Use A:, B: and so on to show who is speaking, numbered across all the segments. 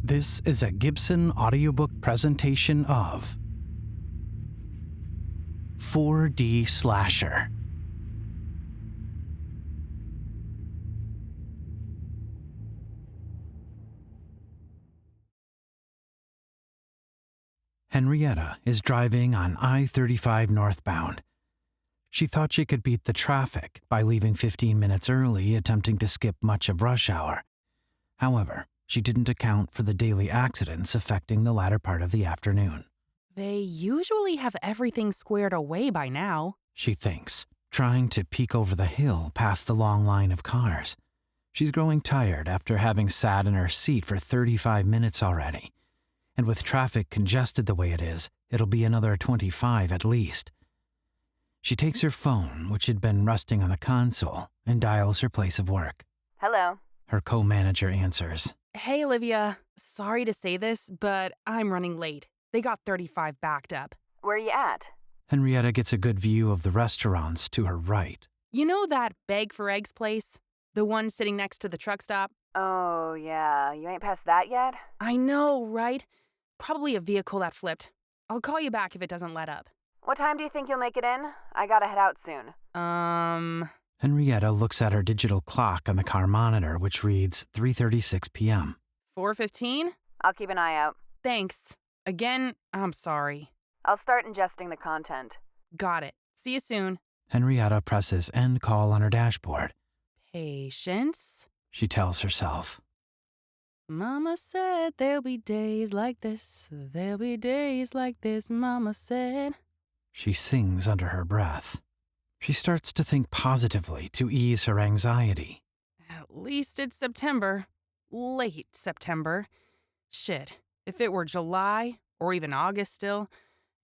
A: This is a Gibson audiobook presentation of 4D Slasher. Henrietta is driving on I-35 northbound. She thought she could beat the traffic by leaving 15 minutes early, attempting to skip much of rush hour. However, she didn't account for the daily accidents affecting the latter part of the afternoon.
B: They usually have everything squared away by now,
A: She thinks, trying to peek over the hill past the long line of cars. She's growing tired after having sat in her seat for 35 minutes already. And with traffic congested the way it is, it'll be another 25 at least. She takes her phone, which had been resting on the console, and dials her place of work.
C: Hello.
A: Her co-manager answers.
B: Hey, Olivia. Sorry to say this, but I'm running late. They got 35 backed up.
C: Where are you at?
A: Henrietta gets a good view of the restaurants to her right.
B: You know that Beg for Eggs place? The one sitting next to the truck stop?
C: Oh, yeah. You ain't past that yet?
B: I know, right? Probably a vehicle that flipped. I'll call you back if it doesn't let up.
C: What time do you think you'll make it in? I gotta head out soon.
A: Henrietta looks at her digital clock on the car monitor, which reads 3:36 p.m.
B: 4:15?
C: I'll keep an eye out.
B: Thanks. Again, I'm sorry.
C: I'll start ingesting the content.
B: Got it. See you soon.
A: Henrietta presses end call on her dashboard.
B: Patience.
A: She tells herself.
B: Mama said there'll be days like this. There'll be days like this, Mama said.
A: She sings under her breath. She starts to think positively to ease her anxiety.
B: At least it's September. Late September. Shit, if it were July, or even August still,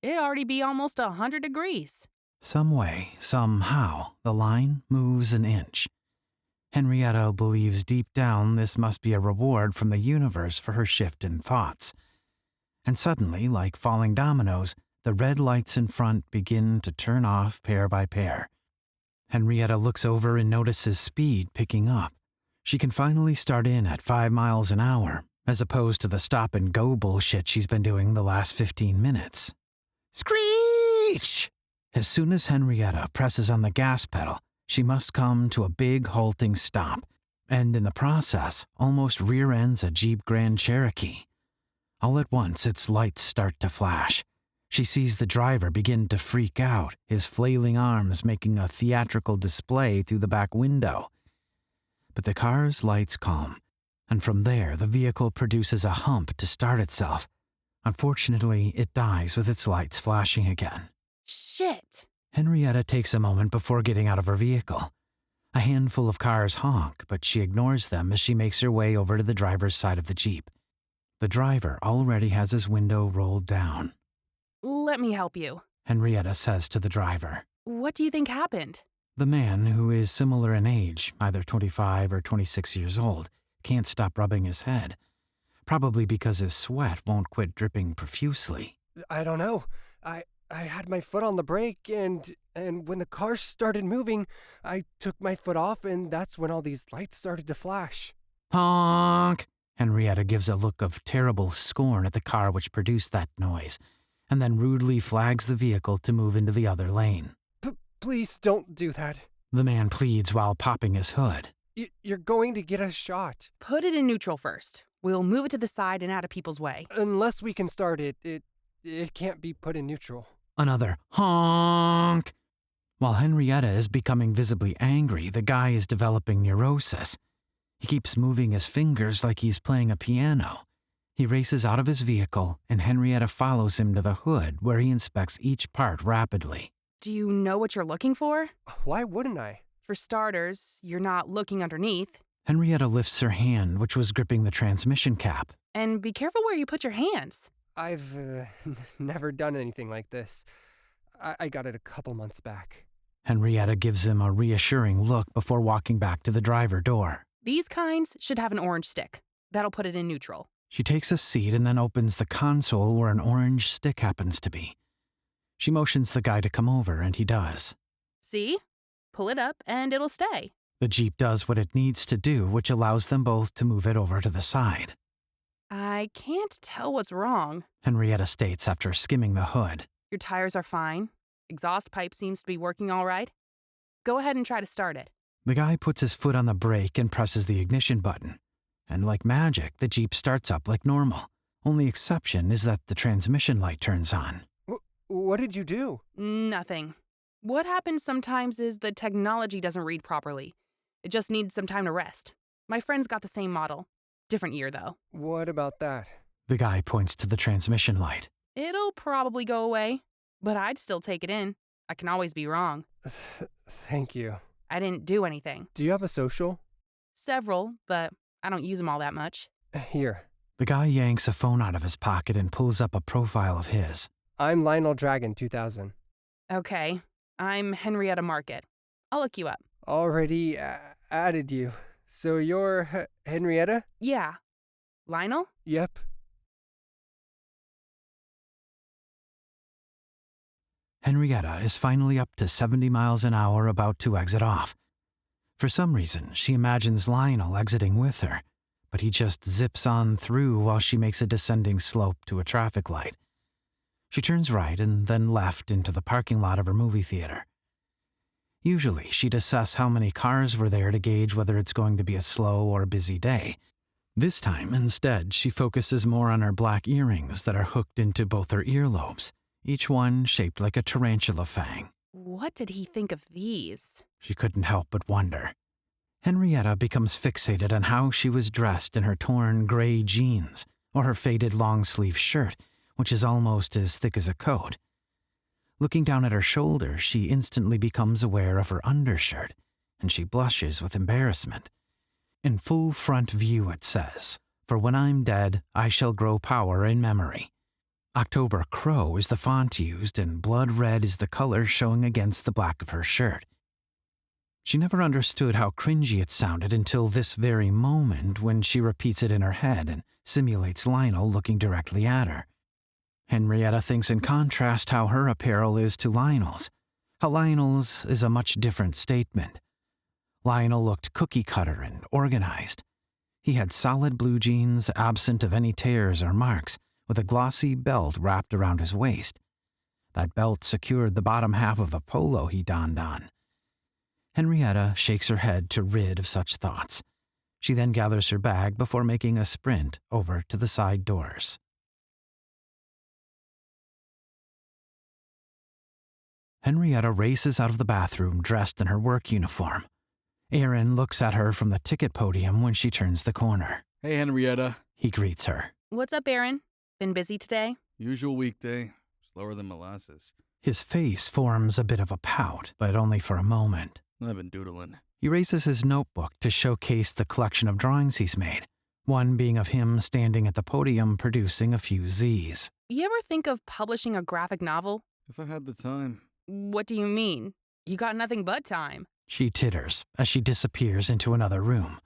B: it'd already be almost 100 degrees.
A: Some way, somehow, the line moves an inch. Henrietta believes deep down this must be a reward from the universe for her shift in thoughts. And suddenly, like falling dominoes, the red lights in front begin to turn off pair by pair. Henrietta looks over and notices speed picking up. She can finally start in at 5 miles an hour, as opposed to the stop-and-go bullshit she's been doing the last 15 minutes. Screech! As soon as Henrietta presses on the gas pedal, she must come to a big halting stop, and in the process, almost rear-ends a Jeep Grand Cherokee. All at once, its lights start to flash. She sees the driver begin to freak out, his flailing arms making a theatrical display through the back window. But the car's lights calm, and from there the vehicle produces a hump to start itself. Unfortunately, it dies with its lights flashing again.
B: Shit!
A: Henrietta takes a moment before getting out of her vehicle. A handful of cars honk, but she ignores them as she makes her way over to the driver's side of the Jeep. The driver already has his window rolled down.
B: Let me help you.
A: Henrietta says to the driver.
B: What do you think happened?
A: The man, who is similar in age, either 25 or 26 years old, can't stop rubbing his head. Probably because his sweat won't quit dripping profusely.
D: I don't know. I had my foot on the brake, and when the car started moving, I took my foot off, and that's when all these lights started to flash.
A: Honk! Henrietta gives a look of terrible scorn at the car which produced that noise, and then rudely flags the vehicle to move into the other lane.
D: Please don't do that.
A: The man pleads while popping his hood.
D: You're going to get us shot.
B: Put it in neutral first. We'll move it to the side and out of people's way.
D: Unless we can start it, it can't be put in neutral.
A: Another honk. While Henrietta is becoming visibly angry, the guy is developing neurosis. He keeps moving his fingers like he's playing a piano. He races out of his vehicle, and Henrietta follows him to the hood, where he inspects each part rapidly.
B: Do you know what you're looking for?
D: Why wouldn't I?
B: For starters, you're not looking underneath.
A: Henrietta lifts her hand, which was gripping the transmission cap.
B: And be careful where you put your hands.
D: I've never done anything like this. I got it a couple months back.
A: Henrietta gives him a reassuring look before walking back to the driver door.
B: These kinds should have an orange stick. That'll put it in neutral.
A: She takes a seat and then opens the console where an orange stick happens to be. She motions the guy to come over, and he does.
B: See? Pull it up and it'll stay.
A: The Jeep does what it needs to do, which allows them both to move it over to the side.
B: I can't tell what's wrong.
A: Henrietta states after skimming the hood.
B: Your tires are fine. Exhaust pipe seems to be working all right. Go ahead and try to start it.
A: The guy puts his foot on the brake and presses the ignition button. And like magic, the Jeep starts up like normal. Only exception is that the transmission light turns on.
D: What did you do?
B: Nothing. What happens sometimes is the technology doesn't read properly. It just needs some time to rest. My friend's got the same model. Different year, though.
D: What about that?
A: The guy points to the transmission light.
B: It'll probably go away, but I'd still take it in. I can always be wrong.
D: Thank you.
B: I didn't do anything.
D: Do you have a social?
B: Several, but I don't use them all that much.
D: Here.
A: The guy yanks a phone out of his pocket and pulls up a profile of his.
D: I'm Lionel Dragon 2000.
B: Okay, I'm Henrietta Market. I'll look you up.
D: Already added you. So you're Henrietta?
B: Yeah. Lionel?
D: Yep.
A: Henrietta is finally up to 70 miles an hour, about to exit off. For some reason, she imagines Lionel exiting with her, but he just zips on through while she makes a descending slope to a traffic light. She turns right and then left into the parking lot of her movie theater. Usually, she'd assess how many cars were there to gauge whether it's going to be a slow or busy day. This time, instead, she focuses more on her black earrings that are hooked into both her earlobes, each one shaped like a tarantula fang.
B: What did he think of these?
A: She couldn't help but wonder. Henrietta becomes fixated on how she was dressed in her torn gray jeans or her faded long-sleeve shirt, which is almost as thick as a coat. Looking down at her shoulder, she instantly becomes aware of her undershirt, and she blushes with embarrassment. In full front view it says, "For when I'm dead, I shall grow power in memory." October Crow is the font used, and blood red is the color showing against the black of her shirt. She never understood how cringy it sounded until this very moment when she repeats it in her head and simulates Lionel looking directly at her. Henrietta thinks in contrast how her apparel is to Lionel's. How Lionel's is a much different statement. Lionel looked cookie-cutter and organized. He had solid blue jeans, absent of any tears or marks, with a glossy belt wrapped around his waist. That belt secured the bottom half of the polo he donned on. Henrietta shakes her head to rid of such thoughts. She then gathers her bag before making a sprint over to the side doors. Henrietta races out of the bathroom dressed in her work uniform. Erin looks at her from the ticket podium when she turns the corner.
E: Hey, Henrietta.
A: He greets her.
B: What's up, Erin? Been busy today?
E: Usual weekday. Slower than molasses.
A: His face forms a bit of a pout, but only for a moment.
E: I've been doodling.
A: He raises his notebook to showcase the collection of drawings he's made, one being of him standing at the podium producing a few Z's.
B: You ever think of publishing a graphic novel?
E: If I had the time.
B: What do you mean? You got nothing but time.
A: She titters as she disappears into another room.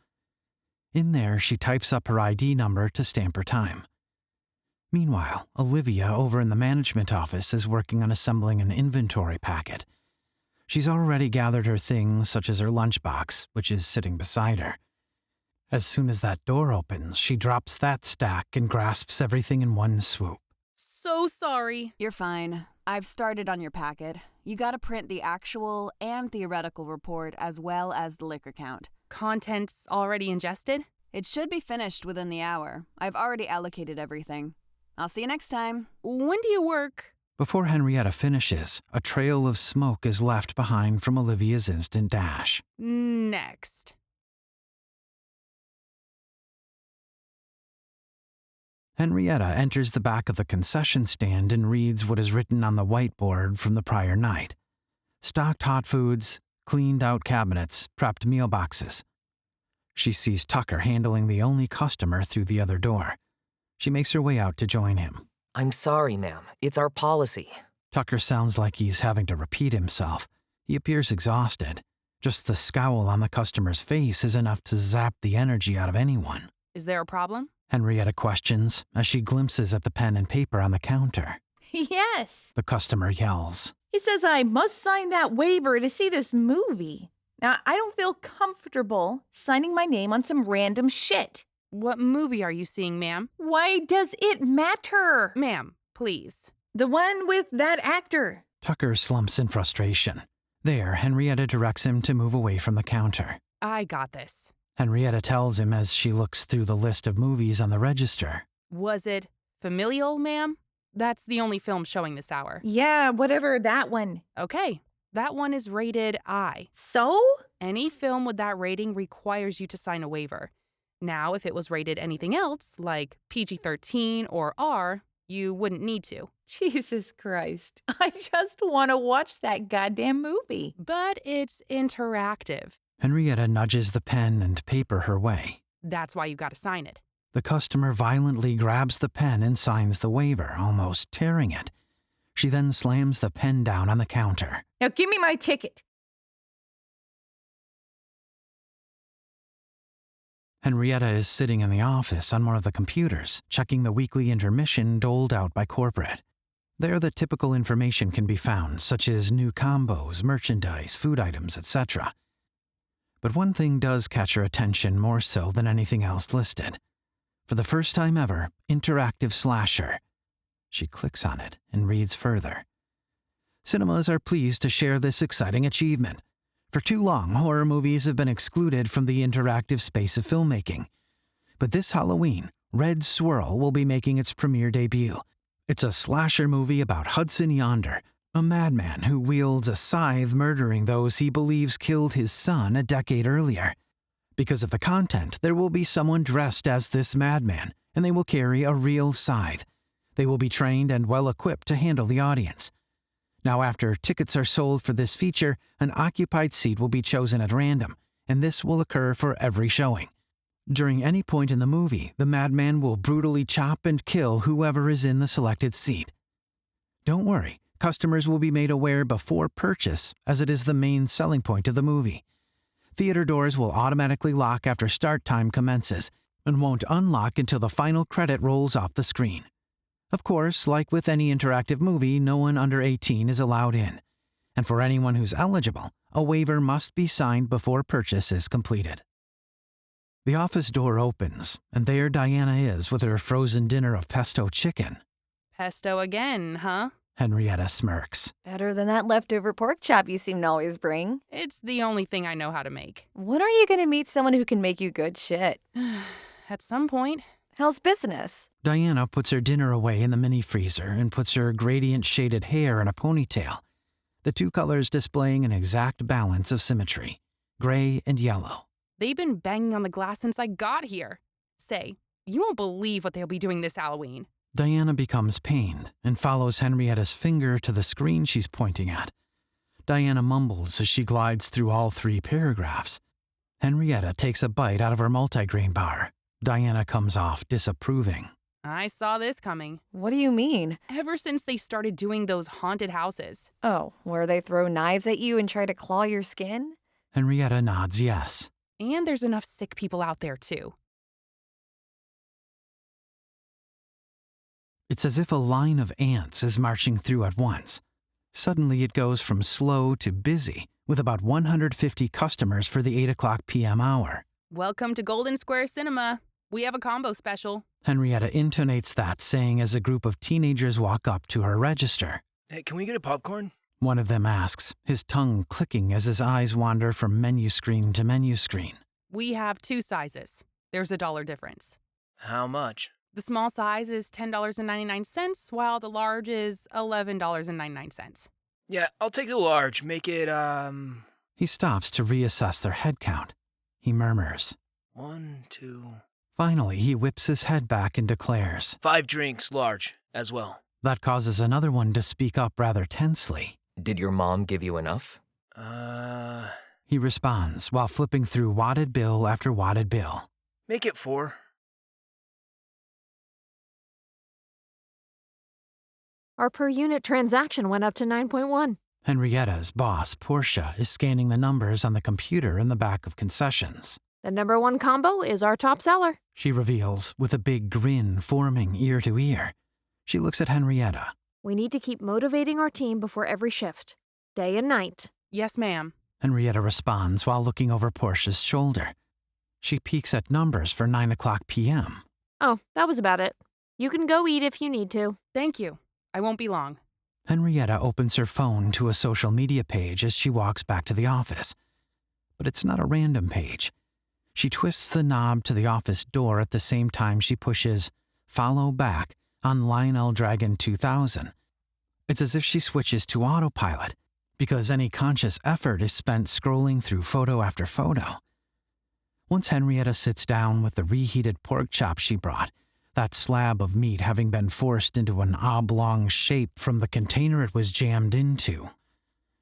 A: In there, she types up her ID number to stamp her time. Meanwhile, Olivia over in the management office is working on assembling an inventory packet. She's already gathered her things such as her lunchbox, which is sitting beside her. As soon as that door opens, she drops that stack and grasps everything in one swoop.
B: So sorry.
C: You're fine. I've started on your packet. You gotta print the actual and theoretical report as well as the liquor count.
B: Contents already ingested?
C: It should be finished within the hour. I've already allocated everything. I'll see you next time.
B: When do you work?
A: Before Henrietta finishes, a trail of smoke is left behind from Olivia's instant dash.
B: Next.
A: Henrietta enters the back of the concession stand and reads what is written on the whiteboard from the prior night. Stocked hot foods, cleaned out cabinets, prepped meal boxes. She sees Tucker handling the only customer through the other door. She makes her way out to join him.
F: I'm sorry, ma'am. It's our policy.
A: Tucker sounds like he's having to repeat himself. He appears exhausted. Just the scowl on the customer's face is enough to zap the energy out of anyone.
B: Is there a problem?
A: Henrietta questions as she glimpses at the pen and paper on the counter.
G: Yes.
A: The customer yells.
G: He says I must sign that waiver to see this movie. Now, I don't feel comfortable signing my name on some random shit.
B: What movie are you seeing, ma'am?
G: Why does it matter?
B: Ma'am, please.
G: The one with that actor.
A: Tucker slumps in frustration. There, Henrietta directs him to move away from the counter.
B: I got this.
A: Henrietta tells him as she looks through the list of movies on the register.
B: Was it Familial, ma'am? That's the only film showing this hour.
G: Yeah, whatever, that one.
B: Okay, that one is rated I.
G: So?
B: Any film with that rating requires you to sign a waiver. Now, if it was rated anything else, like PG-13 or R, you wouldn't need to.
G: Jesus Christ. I just want to watch that goddamn movie.
B: But it's interactive.
A: Henrietta nudges the pen and paper her way.
B: That's why you gotta sign it.
A: The customer violently grabs the pen and signs the waiver, almost tearing it. She then slams the pen down on the counter.
G: Now give me my ticket.
A: Henrietta is sitting in the office on one of the computers, checking the weekly intermission doled out by corporate. There the typical information can be found, such as new combos, merchandise, food items, etc. But one thing does catch her attention more so than anything else listed. For the first time ever, interactive slasher. She clicks on it and reads further. Cinemas are pleased to share this exciting achievement. For too long, horror movies have been excluded from the interactive space of filmmaking. But this Halloween, Red Swirl will be making its premiere debut. It's a slasher movie about Hudson Yonder, a madman who wields a scythe murdering those he believes killed his son a decade earlier. Because of the content, there will be someone dressed as this madman, and they will carry a real scythe. They will be trained and well-equipped to handle the audience. Now, after tickets are sold for this feature, an occupied seat will be chosen at random, and this will occur for every showing. During any point in the movie, the madman will brutally chop and kill whoever is in the selected seat. Don't worry, customers will be made aware before purchase, as it is the main selling point of the movie. Theater doors will automatically lock after start time commences, and won't unlock until the final credit rolls off the screen. Of course, like with any interactive movie, no one under 18 is allowed in. And for anyone who's eligible, a waiver must be signed before purchase is completed. The office door opens, and there Diana is with her frozen dinner of pesto chicken.
B: Pesto again, huh?
A: Henrietta smirks.
C: Better than that leftover pork chop you seem to always bring.
B: It's the only thing I know how to make.
C: When are you going to meet someone who can make you good shit?
B: At some point.
C: How's business?
A: Diana puts her dinner away in the mini freezer and puts her gradient-shaded hair in a ponytail, the two colors displaying an exact balance of symmetry, gray and yellow.
B: They've been banging on the glass since I got here. Say, you won't believe what they'll be doing this Halloween.
A: Diana becomes pained and follows Henrietta's finger to the screen she's pointing at. Diana mumbles as she glides through all 3 paragraphs. Henrietta takes a bite out of her multigrain bar. Diana comes off disapproving.
B: I saw this coming.
C: What do you mean?
B: Ever since they started doing those haunted houses.
C: Oh, where they throw knives at you and try to claw your skin?
A: Henrietta nods yes.
B: And there's enough sick people out there, too.
A: It's as if a line of ants is marching through at once. Suddenly it goes from slow to busy, with about 150 customers for the 8 o'clock p.m. hour.
B: Welcome to Golden Square Cinema. We have a combo special.
A: Henrietta intonates that, saying as a group of teenagers walk up to her register.
H: Hey, can we get a popcorn?
A: One of them asks, his tongue clicking as his eyes wander from menu screen to menu screen.
B: We have 2 sizes. There's a $1 difference.
H: How much?
B: The small size is $10.99, while the large is $11.99.
H: Yeah, I'll take the large. Make it,
A: He stops to reassess their head count. He murmurs.
H: 1, 2...
A: Finally, he whips his head back and declares,
H: 5 drinks, large, as well.
A: That causes another one to speak up rather tensely.
F: Did your mom give you enough?
A: He responds while flipping through wadded bill after wadded bill.
H: Make it 4.
I: Our per-unit transaction went up to 9.1.
A: Henrietta's boss, Porsche, is scanning the numbers on the computer in the back of concessions.
I: The number 1 combo is our top seller.
A: She reveals, with a big grin forming ear to ear. She looks at Henrietta.
I: We need to keep motivating our team before every shift, day and night.
B: Yes, ma'am.
A: Henrietta responds while looking over Porsche's shoulder. She peeks at numbers for 9 o'clock p.m.
I: Oh, that was about it. You can go eat if you need to.
B: Thank you. I won't be long.
A: Henrietta opens her phone to a social media page as she walks back to the office. But it's not a random page. She twists the knob to the office door at the same time she pushes follow back on Lionel Dragon 2000. It's as if she switches to autopilot, because any conscious effort is spent scrolling through photo after photo. Once Henrietta sits down with the reheated pork chop she brought, that slab of meat having been forced into an oblong shape from the container it was jammed into,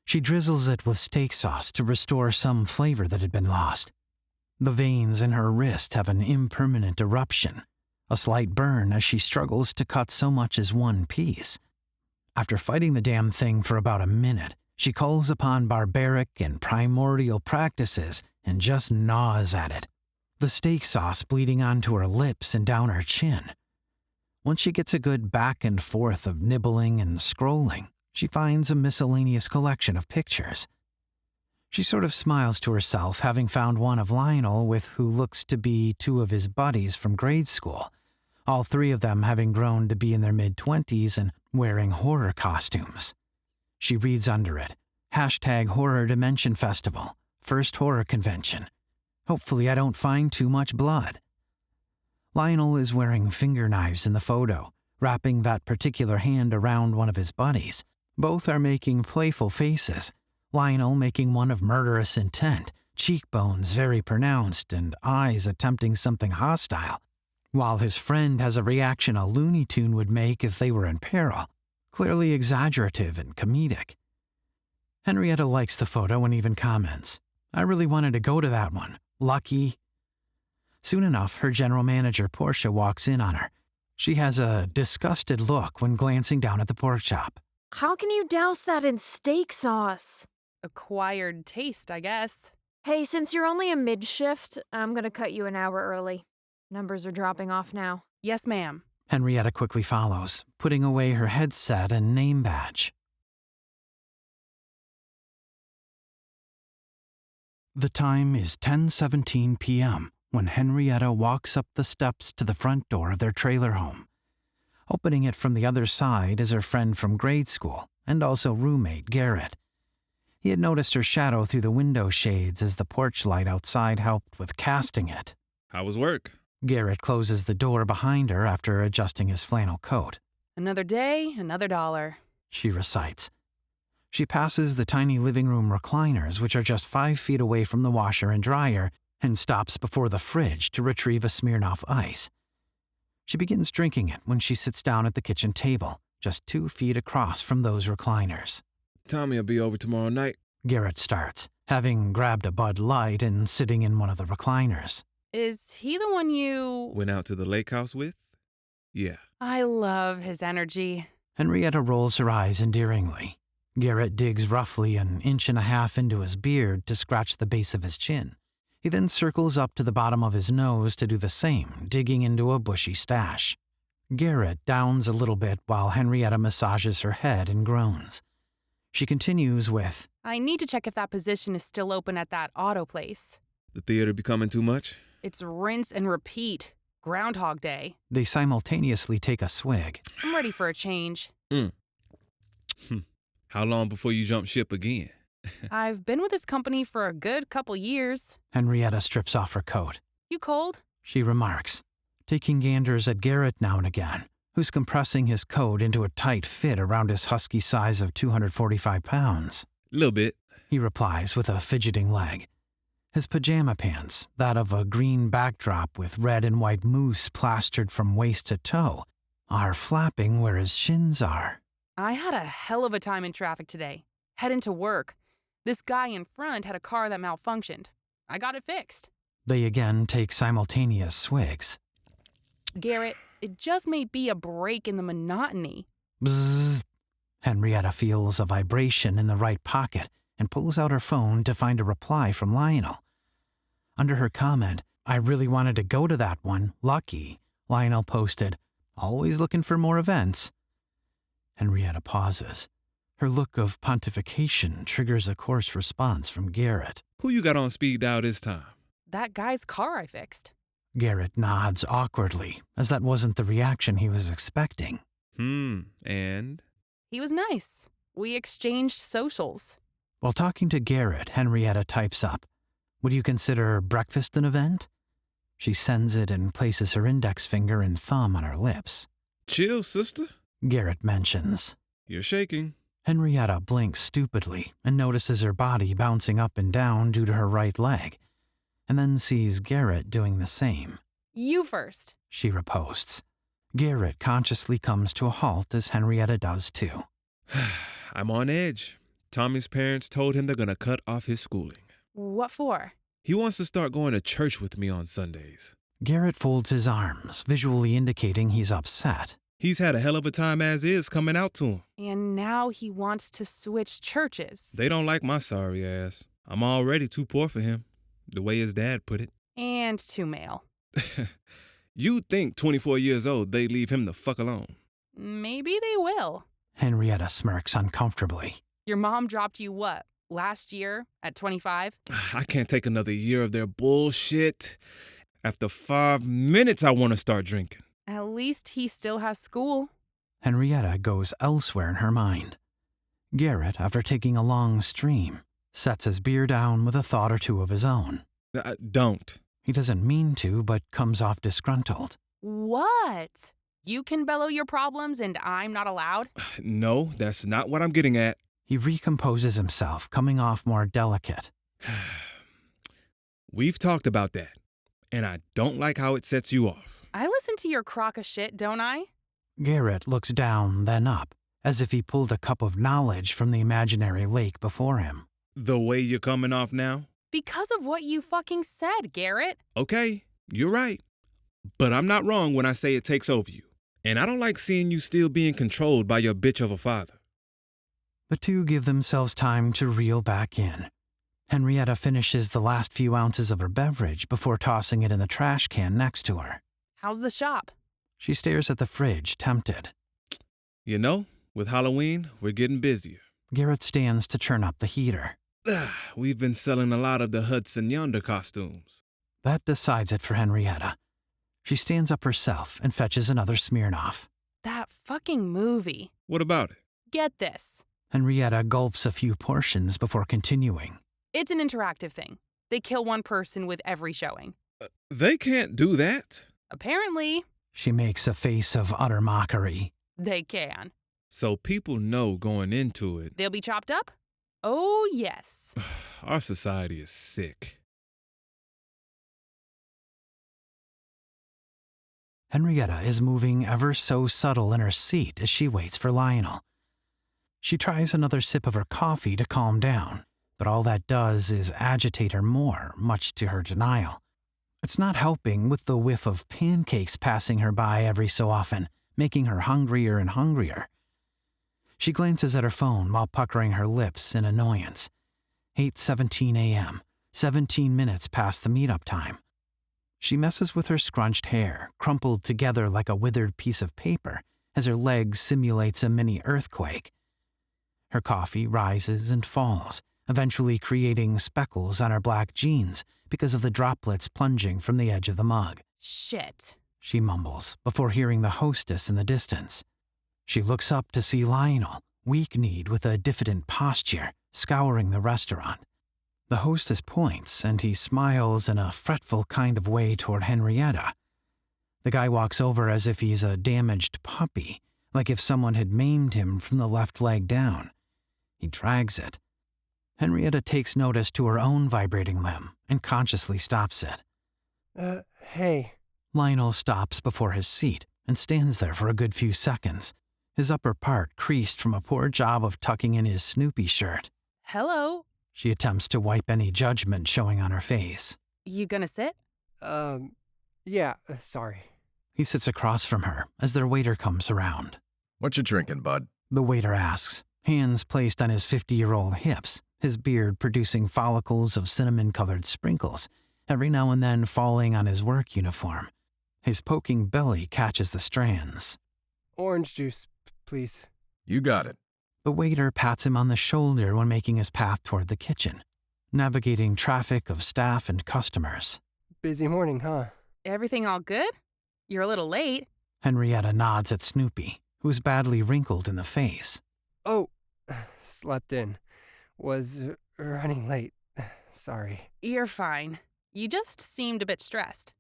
A: she drizzles it with steak sauce to restore some flavor that had been lost. The veins in her wrist have an impermanent eruption, a slight burn as she struggles to cut so much as one piece. After fighting the damn thing for about a minute, she calls upon barbaric and primordial practices and just gnaws at it, the steak sauce bleeding onto her lips and down her chin. Once she gets a good back and forth of nibbling and scrolling, she finds a miscellaneous collection of pictures. She sort of smiles to herself, having found one of Lionel with who looks to be two of his buddies from grade school, all three of them having grown to be in their mid-20s and wearing horror costumes. She reads under it, #Horror Dimension Festival, first horror convention. Hopefully I don't find too much blood. Lionel is wearing finger knives in the photo, wrapping that particular hand around one of his buddies. Both are making playful faces, Lionel making one of murderous intent, cheekbones very pronounced and eyes attempting something hostile, while his friend has a reaction a Looney Tune would make if they were in peril, clearly exaggerative and comedic. Henrietta likes the photo and even comments, "I really wanted to go to that one. Lucky." Soon enough, her general manager, Porsche, walks in on her. She has a disgusted look when glancing down at the pork chop.
I: How can you douse that in steak sauce?
B: Acquired taste, I guess.
I: Hey, since you're only a mid-shift, I'm gonna cut you an hour early. Numbers are dropping off now.
B: Yes, ma'am.
A: Henrietta quickly follows, putting away her headset and name badge. The time is 10:17 p.m. when Henrietta walks up the steps to the front door of their trailer home. Opening it from the other side is her friend from grade school and also roommate, Garret. He had noticed her shadow through the window shades as the porch light outside helped with casting it.
E: How was work?
A: Garret closes the door behind her after adjusting his flannel coat.
B: Another day, another dollar.
A: She recites. She passes the tiny living room recliners, which are just 5 feet away from the washer and dryer, and stops before the fridge to retrieve a Smirnoff Ice. She begins drinking it when she sits down at the kitchen table, just 2 feet across from those recliners.
J: Tommy will be over tomorrow night.
A: Garret starts, having grabbed a Bud Light and sitting in one of the recliners.
B: Is he the one you...
J: Went out to the lake house with? Yeah.
B: I love his energy.
A: Henrietta rolls her eyes endearingly. Garret digs roughly 1.5 inches into his beard to scratch the base of his chin. He then circles up to the bottom of his nose to do the same, digging into a bushy stash. Garret downs a little bit while Henrietta massages her head and groans. She continues with,
B: I need to check if that position is still open at that auto place.
J: The theater becoming too much?
B: It's rinse and repeat. Groundhog Day.
A: They simultaneously take a swig.
B: I'm ready for a change.
J: How long before you jump ship again?
B: I've been with this company for a good couple years.
A: Henrietta strips off her coat.
B: You cold?
A: She remarks, taking ganders at Garret now and again, who's compressing his coat into a tight fit around his husky size of 245 pounds.
J: Little bit.
A: He replies with a fidgeting leg. His pajama pants, that of a green backdrop with red and white moose plastered from waist to toe, are flapping where his shins are.
B: I had a hell of a time in traffic today, heading to work. This guy in front had a car that malfunctioned. I got it fixed.
A: They again take simultaneous swigs.
B: Garret, it just may be a break in the monotony.
A: Bzzz. Henrietta feels a vibration in the right pocket and pulls out her phone to find a reply from Lionel. Under her comment, I really wanted to go to that one, lucky, Lionel posted, always looking for more events. Henrietta pauses. Her look of pontification triggers a coarse response from Garret.
J: Who you got on speed dial this time?
B: that guy's car I fixed.
A: Garret nods awkwardly, as that wasn't the reaction he was expecting.
J: And?
B: He was nice. We exchanged socials.
A: While talking to Garret, Henrietta types up, "Would you consider breakfast an event?" She sends it and places her index finger and thumb on her lips.
J: Chill, sister.
A: Garret mentions.
J: You're shaking.
A: Henrietta blinks stupidly and notices her body bouncing up and down due to her right leg, and then sees Garret doing the same.
B: You first.
A: She riposts. Garret consciously comes to a halt as Henrietta does too.
J: I'm on edge. Tommy's parents told him they're gonna cut off his schooling.
B: What for?
J: He wants to start going to church with me on Sundays.
A: Garret folds his arms, visually indicating he's upset.
J: He's had a hell of a time as is coming out to him.
B: And now he wants to switch churches.
J: They don't like my sorry ass. I'm already too poor for him, the way his dad put it.
B: And too male.
J: You'd think 24 years old, they'd leave him the fuck alone.
B: Maybe they will.
A: Henrietta smirks uncomfortably.
B: Your mom dropped you what, last year at 25?
J: I can't take another year of their bullshit. After 5 minutes, I want to start drinking.
B: At least he still has school.
A: Henrietta goes elsewhere in her mind. Garret, after taking a long stream, sets his beer down with a thought or two of his own.
J: Don't.
A: He doesn't mean to, but comes off disgruntled.
B: What? You can bellow your problems and I'm not allowed?
J: No, that's not what I'm getting at.
A: He recomposes himself, coming off more delicate.
J: We've talked about that, and I don't like how it sets you off.
B: I listen to your crock of shit, don't I?
A: Garret looks down, then up, as if he pulled a cup of knowledge from the imaginary lake before him.
J: The way you're coming off now?
B: Because of what you fucking said, Garret.
J: Okay, you're right. But I'm not wrong when I say it takes over you. And I don't like seeing you still being controlled by your bitch of a father.
A: The two give themselves time to reel back in. Henrietta finishes the last few ounces of her beverage before tossing it in the trash can next to her.
B: How's the shop?
A: She stares at the fridge, tempted.
J: You know, with Halloween, we're getting busier.
A: Garret stands to turn up the heater.
J: We've been selling a lot of the Hudson Yonder costumes.
A: That decides it for Henrietta. She stands up herself and fetches another Smirnoff.
B: That fucking movie.
J: What about it?
B: Get this.
A: Henrietta gulps a few portions before continuing.
B: It's an interactive thing. They kill one person with every showing.
J: They can't do that.
B: Apparently.
A: She makes a face of utter mockery.
B: They can.
J: So people know going into it.
B: They'll be chopped up? Oh, yes.
J: Our society is sick.
A: Henrietta is moving ever so subtle in her seat as she waits for Lionel. She tries another sip of her coffee to calm down, but all that does is agitate her more, much to her denial. It's not helping with the whiff of pancakes passing her by every so often, making her hungrier and hungrier. She glances at her phone while puckering her lips in annoyance. 8:17 a.m., 17 minutes past the meetup time. She messes with her scrunched hair, crumpled together like a withered piece of paper, as her leg simulates a mini earthquake. Her coffee rises and falls, eventually creating speckles on her black jeans because of the droplets plunging from the edge of the mug.
B: Shit,
A: she mumbles before hearing the hostess in the distance. She looks up to see Lionel, weak-kneed with a diffident posture, scouring the restaurant. The hostess points, and he smiles in a fretful kind of way toward Henrietta. The guy walks over as if he's a damaged puppy, like if someone had maimed him from the left leg down. He drags it. Henrietta takes notice to her own vibrating limb and consciously stops it.
D: Hey.
A: Lionel stops before his seat and stands there for a good few seconds, his upper part creased from a poor job of tucking in his Snoopy shirt.
B: Hello?
A: She attempts to wipe any judgment showing on her face.
B: You gonna sit?
D: Yeah, sorry.
A: He sits across from her as their waiter comes around.
K: What you drinking, bud?
A: The waiter asks, hands placed on his 50-year-old hips, his beard producing follicles of cinnamon-colored sprinkles, every now and then falling on his work uniform. His poking belly catches the strands.
D: Orange juice, please.
K: You got it.
A: The waiter pats him on the shoulder when making his path toward the kitchen. navigating traffic of staff and customers.
D: Busy morning, huh?
B: Everything all good? You're a little late.
A: Henrietta nods at Snoopy, who's badly wrinkled in the face.
D: Oh, slept in. Was running late. Sorry.
B: You're fine. You just seemed a bit stressed.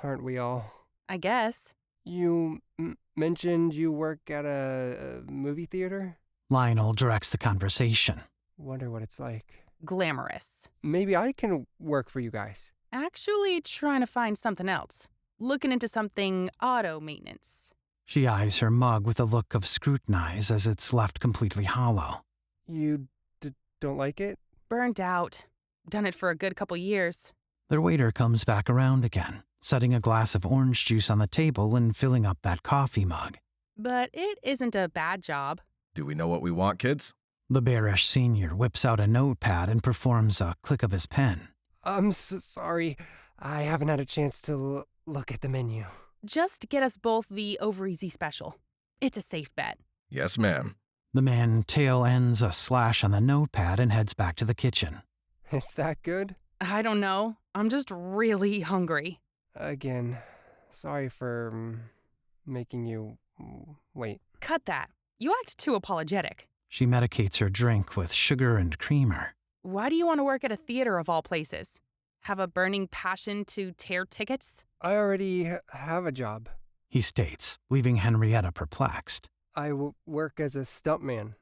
D: Aren't we all?
B: I guess.
D: You mentioned you work at a movie theater?
A: Lionel directs the conversation.
D: Wonder what it's like.
B: Glamorous.
D: Maybe I can work for you guys.
B: Actually trying to find something else. Looking into something auto maintenance.
A: She eyes her mug with a look of scrutinize as it's left completely hollow.
D: You don't like it?
B: Burnt out. Done it for a good couple years.
A: Their waiter comes back around again, setting a glass of orange juice on the table and filling up that coffee mug.
B: But it isn't a bad job.
K: Do we know what we want, kids?
A: The bearish senior whips out a notepad and performs a click of his pen.
D: I'm sorry. I haven't had a chance to look at the menu.
B: Just get us both the over-easy special. It's a safe bet.
K: Yes, ma'am.
A: The man tail ends a slash on the notepad and heads back to the kitchen.
D: It's that good?
B: I don't know. I'm just really hungry.
D: Again, sorry for making you wait.
B: Cut that. You act too apologetic.
A: She medicates her drink with sugar and creamer.
B: Why do you want to work at a theater of all places? Have a burning passion to tear tickets?
D: I already have a job,
A: he states, leaving Henrietta perplexed.
D: I work as a stuntman.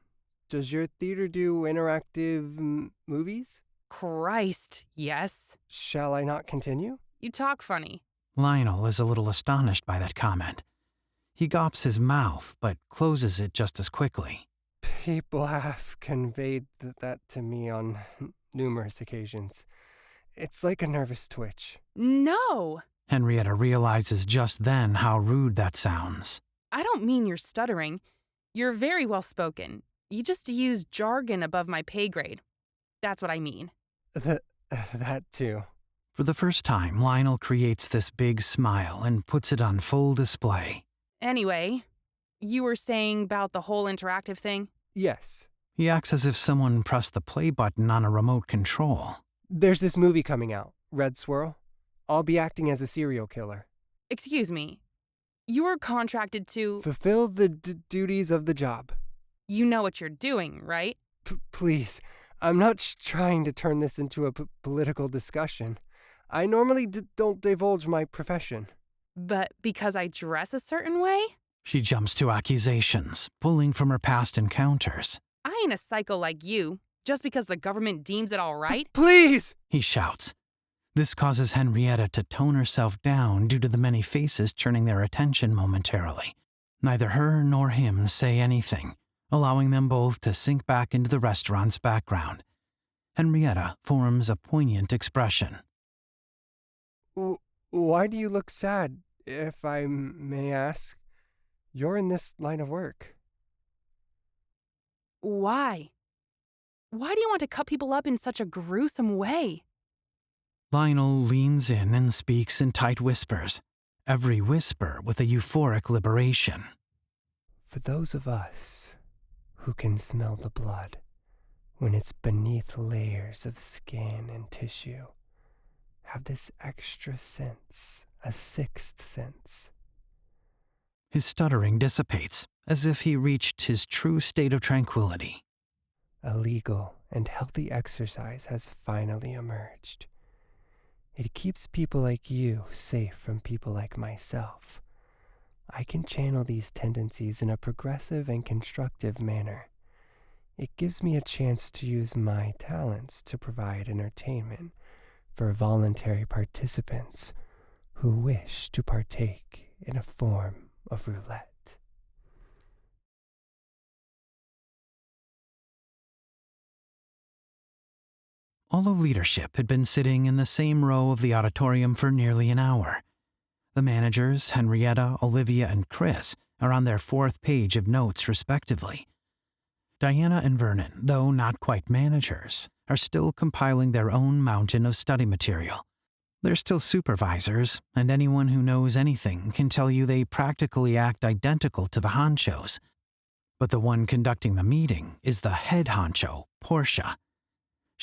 D: Does your theater do interactive movies?
B: Christ, yes.
D: Shall I not continue?
B: You talk funny.
A: Lionel is a little astonished by that comment. He gulps his mouth, but closes it just as quickly.
D: People have conveyed that to me on numerous occasions. It's like a nervous twitch.
B: No!
A: Henrietta realizes just then how rude that sounds.
B: I don't mean you're stuttering. You're very well spoken. You just use jargon above my pay grade. That's what I mean.
D: That too.
A: For the first time, Lionel creates this big smile and puts it on full display.
B: Anyway, you were saying about the whole interactive thing?
D: Yes.
A: He acts as if someone pressed the play button on a remote control.
D: There's this movie coming out, Red Swirl. I'll be acting as a serial killer.
B: Excuse me. You were contracted to...
D: fulfill the duties of the job.
B: You know what you're doing, right?
D: Please, I'm not trying to turn this into a political discussion. I normally don't divulge my profession.
B: But because I dress a certain way?
A: She jumps to accusations, pulling from her past encounters.
B: I ain't a psycho like you, just because the government deems it all right.
D: Please!
A: He shouts. This causes Henrietta to tone herself down due to the many faces turning their attention momentarily. Neither her nor him say anything, allowing them both to sink back into the restaurant's background. Henrietta forms a poignant expression.
D: Why do you look sad, if I may ask? You're in this line of work.
B: Why? Why do you want to cut people up in such a gruesome way?
A: Lionel leans in and speaks in tight whispers, every whisper with a euphoric liberation.
D: For those of us who can smell the blood when it's beneath layers of skin and tissue, have this extra sense, a sixth sense.
A: His stuttering dissipates, as if he reached his true state of tranquility.
D: A legal and healthy exercise has finally emerged. It keeps people like you safe from people like myself. I can channel these tendencies in a progressive and constructive manner. It gives me a chance to use my talents to provide entertainment for voluntary participants who wish to partake in a form of roulette.
A: All of leadership had been sitting in the same row of the auditorium for nearly an hour. The managers, Henrietta, Olivia, and Chris, are on their fourth page of notes respectively. Diana and Vernin, though not quite managers, are still compiling their own mountain of study material. They're still supervisors, and anyone who knows anything can tell you they practically act identical to the honchos. But the one conducting the meeting is the head honcho, Porsche.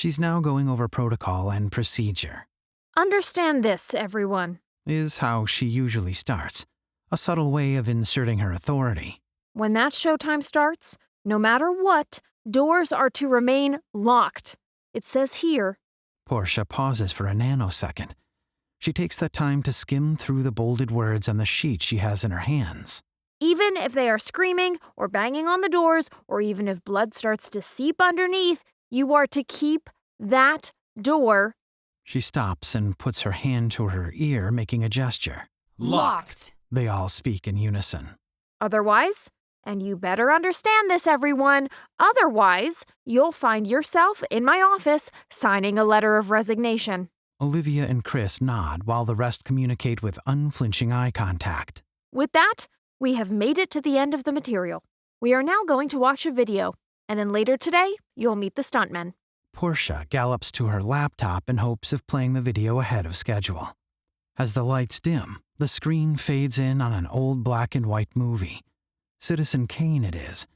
A: She's now going over protocol and procedure.
I: Understand this, everyone.
A: Is how she usually starts, a subtle way of inserting her authority.
I: When that showtime starts, no matter what, doors are to remain locked. It says here.
A: Porsche pauses for a nanosecond. She takes that time to skim through the bolded words on the sheet she has in her hands.
I: Even if they are screaming or banging on the doors, or even if blood starts to seep underneath, you are to keep that door.
A: She stops and puts her hand to her ear, making a gesture.
B: Locked.
A: They all speak in unison.
I: Otherwise, and you better understand this, everyone, otherwise, you'll find yourself in my office signing a letter of resignation.
A: Olivia and Chris nod while the rest communicate with unflinching eye contact.
I: With that, we have made it to the end of the material. We are now going to watch a video, and then later today, you'll meet the stuntmen.
A: Porsche gallops to her laptop in hopes of playing the video ahead of schedule. As the lights dim, the screen fades in on an old black and white movie. Citizen Kane it is.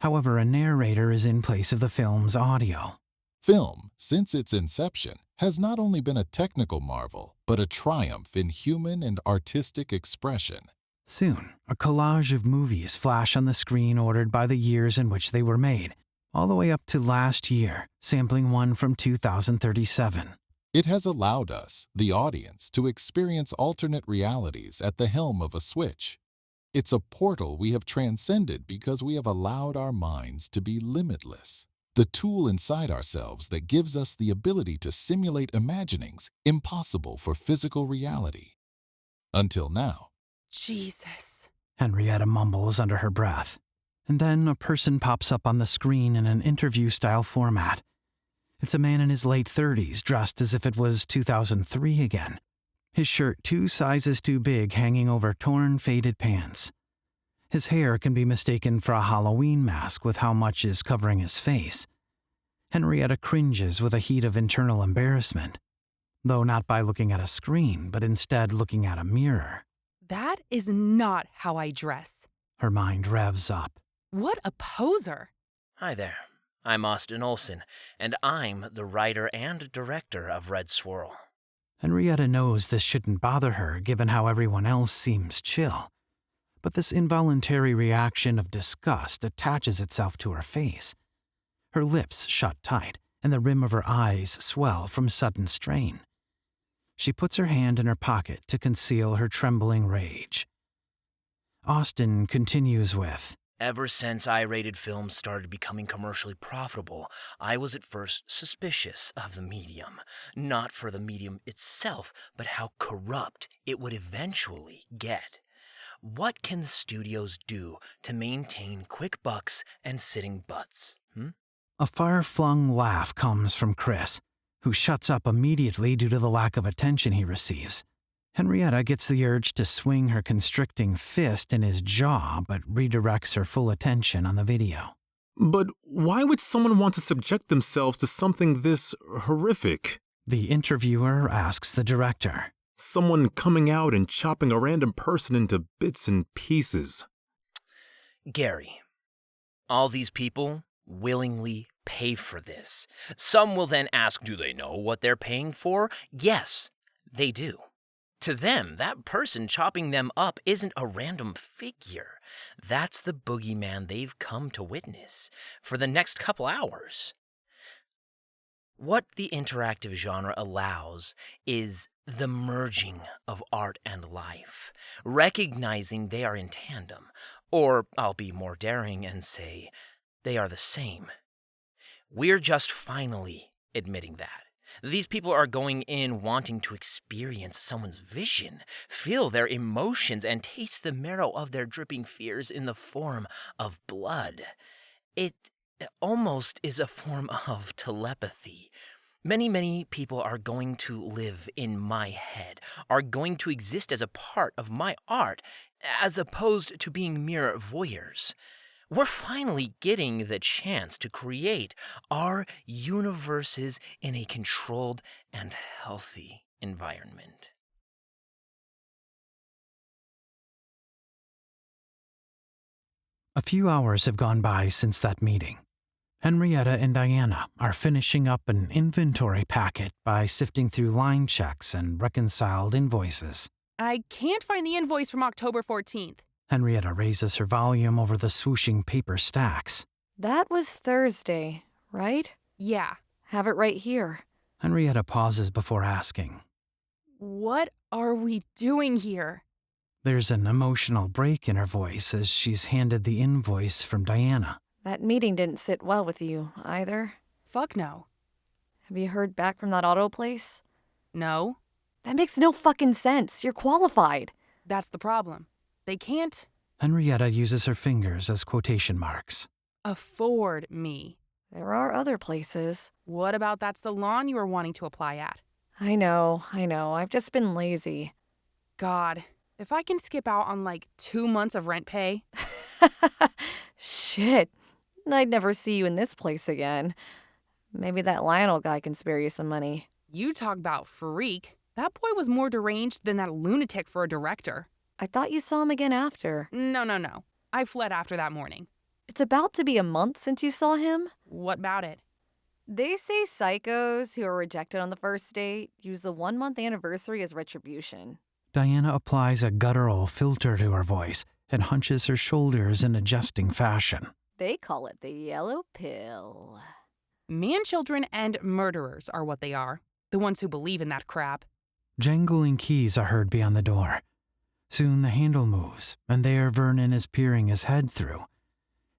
A: However, a narrator is in place of the film's audio.
L: Film, since its inception, has not only been a technical marvel, but a triumph in human and artistic expression.
A: Soon, a collage of movies flash on the screen ordered by the years in which they were made, all the way up to last year, sampling one from 2037.
L: It has allowed us, the audience, to experience alternate realities at the helm of a switch. It's a portal we have transcended because we have allowed our minds to be limitless. The tool inside ourselves that gives us the ability to simulate imaginings impossible for physical reality. Until now.
B: Jesus.
A: Henrietta mumbles under her breath. And then a person pops up on the screen in an interview-style format. It's a man in his late 30s dressed as if it was 2003 again. His shirt 2 sizes too big hanging over torn, faded pants. His hair can be mistaken for a Halloween mask with how much is covering his face. Henrietta cringes with a heat of internal embarrassment, though not by looking at a screen, but instead looking at a mirror.
B: That is not how I dress.
A: Her mind revs up.
B: What a poser.
H: Hi there. I'm Austin Olson, and I'm the writer and director of Red Swirl.
A: Henrietta knows this shouldn't bother her given how everyone else seems chill. But this involuntary reaction of disgust attaches itself to her face. Her lips shut tight, and the rim of her eyes swell from sudden strain. She puts her hand in her pocket to conceal her trembling rage. Austin continues with,
H: Ever since I-rated films started becoming commercially profitable, I was at first suspicious of the medium. Not for the medium itself, but how corrupt it would eventually get. What can the studios do to maintain quick bucks and sitting butts?
A: A far-flung laugh comes from Chris, who shuts up immediately due to the lack of attention he receives. Henrietta gets the urge to swing her constricting fist in his jaw, but redirects her full attention on the video.
J: But why would someone want to subject themselves to something this horrific?
A: The interviewer asks the director.
J: Someone coming out and chopping a random person into bits and pieces.
H: Gary, all these people willingly pay for this. Some will then ask, do they know what they're paying for? Yes, they do. To them, that person chopping them up isn't a random figure. That's the boogeyman they've come to witness for the next couple hours. What the interactive genre allows is the merging of art and life, recognizing they are in tandem, or I'll be more daring and say they are the same. We're just finally admitting that. These people are going in wanting to experience someone's vision, feel their emotions, and taste the marrow of their dripping fears in the form of blood. It almost is a form of telepathy. Many people are going to live in my head, are going to exist as a part of my art, as opposed to being mere voyeurs. We're finally getting the chance to create our universes in a controlled and healthy environment.
A: A few hours have gone by since that meeting. Henrietta and Diana are finishing up an inventory packet by sifting through line checks and reconciled invoices.
B: I can't find the invoice from October 14th.
A: Henrietta raises her volume over the swooshing paper stacks.
I: That was Thursday, right?
B: Yeah.
I: Have it right here.
A: Henrietta pauses before asking,
B: What are we doing here?
A: There's an emotional break in her voice as she's handed the invoice from Diana.
I: That meeting didn't sit well with you, either.
B: Fuck no.
I: Have you heard back from that auto place?
B: No.
I: That makes no fucking sense. You're qualified.
B: That's the problem. They can't
A: Henrietta uses her fingers as quotation marks.
B: afford me.
I: There are other places.
B: What about that salon you were wanting to apply at?
I: I know. I've just been lazy.
B: God, if I can skip out on like 2 months of rent pay.
I: Shit. I'd never see you in this place again. Maybe that Lionel guy can spare you some money.
B: You talk about freak. That boy was more deranged than that lunatic for a director.
I: I thought you saw him again after.
B: No. I fled after that morning.
I: It's about to be a month since you saw him.
B: What about it?
I: They say psychos who are rejected on the first date use the 1-month anniversary as retribution.
A: Diana applies a guttural filter to her voice and hunches her shoulders in a jesting fashion.
I: They call it the yellow pill.
B: Man-children and murderers are what they are. The ones who believe in that crap.
A: Jangling keys are heard beyond the door. Soon the handle moves, and there Vernin is peering his head through.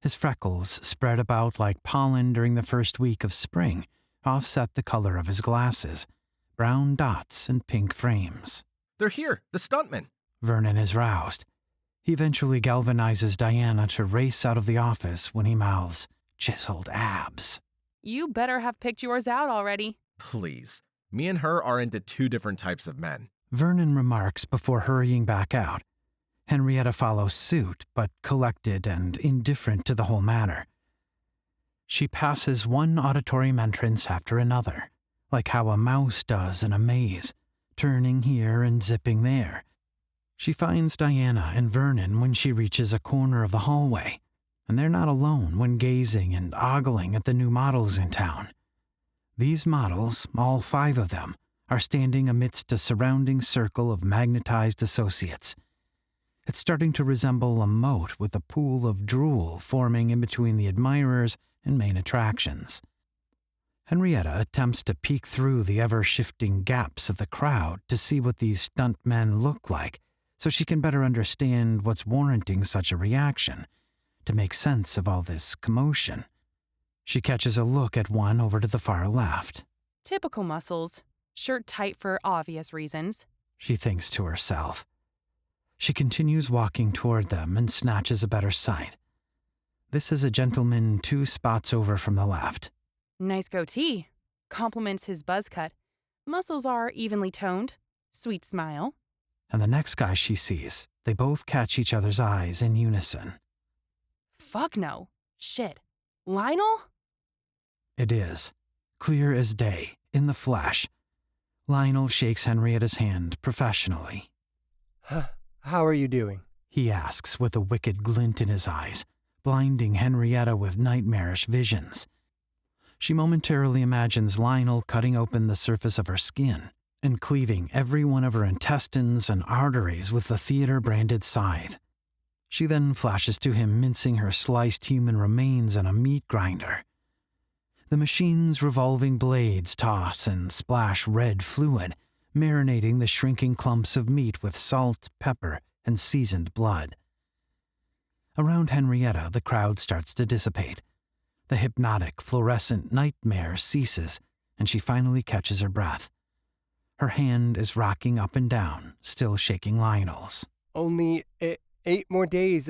A: His freckles, spread about like pollen during the first week of spring, offset the color of his glasses, brown dots and pink frames.
K: They're here, the stuntmen.
A: Vernin is roused. He eventually galvanizes Diana to race out of the office when he mouths, "Chiseled abs."
B: You better have picked yours out already.
K: Please. Me and her are into 2 different types of men.
A: Vernin remarks before hurrying back out. Henrietta follows suit, but collected and indifferent to the whole matter. She passes one auditorium entrance after another, like how a mouse does in a maze, turning here and zipping there. She finds Diana and Vernin when she reaches a corner of the hallway, and they're not alone when gazing and ogling at the new models in town. These models, all 5 of them, are standing amidst a surrounding circle of magnetized associates. It's starting to resemble a moat with a pool of drool forming in between the admirers and main attractions. Henrietta attempts to peek through the ever-shifting gaps of the crowd to see what these stuntmen look like, so she can better understand what's warranting such a reaction, to make sense of all this commotion. She catches a look at one over to the far left.
B: Typical muscles. Shirt tight for obvious reasons.
A: She thinks to herself. She continues walking toward them and snatches a better sight. This is a gentleman 2 spots over from the left.
B: Nice goatee. Compliments his buzz cut. Muscles are evenly toned. Sweet smile.
A: And the next guy she sees, they both catch each other's eyes in unison.
B: Fuck no. Shit. Lionel?
A: It is. Clear as day, in the flesh. Lionel shakes Henrietta's hand professionally.
D: How are you doing?
A: He asks with a wicked glint in his eyes, blinding Henrietta with nightmarish visions. She momentarily imagines Lionel cutting open the surface of her skin and cleaving every one of her intestines and arteries with the theater-branded scythe. She then flashes to him mincing her sliced human remains on a meat grinder. The machine's revolving blades toss and splash red fluid, marinating the shrinking clumps of meat with salt, pepper, and seasoned blood. Around Henrietta, the crowd starts to dissipate. The hypnotic, fluorescent nightmare ceases, and she finally catches her breath. Her hand is rocking up and down, still shaking Lionel's.
D: Only 8 more days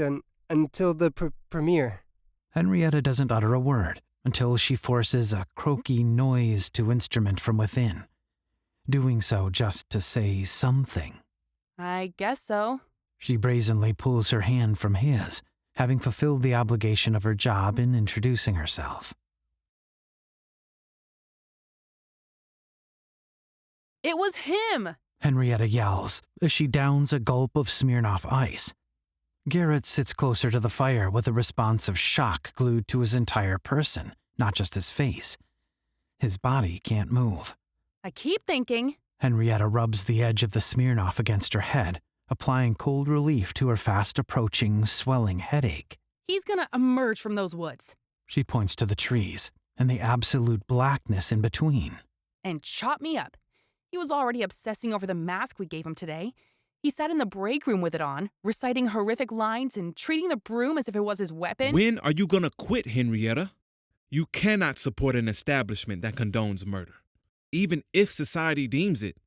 D: until the premiere.
A: Henrietta doesn't utter a word until she forces a croaky noise to instrument from within, doing so just to say something.
B: I guess so.
A: She brazenly pulls her hand from his, having fulfilled the obligation of her job in introducing herself.
B: It was him!
A: Henrietta yells as she downs a gulp of Smirnoff Ice. Garret sits closer to the fire with a response of shock glued to his entire person, not just his face. His body can't move.
B: I keep thinking.
A: Henrietta rubs the edge of the Smirnoff against her head, applying cold relief to her fast-approaching, swelling headache.
B: He's gonna emerge from those woods.
A: She points to the trees and the absolute blackness in between.
B: And chop me up. He was already obsessing over the mask we gave him today. He sat in the break room with it on, reciting horrific lines and treating the broom as if it was his weapon.
J: When are you gonna quit, Henrietta? You cannot support an establishment that condones murder, even if society deems it.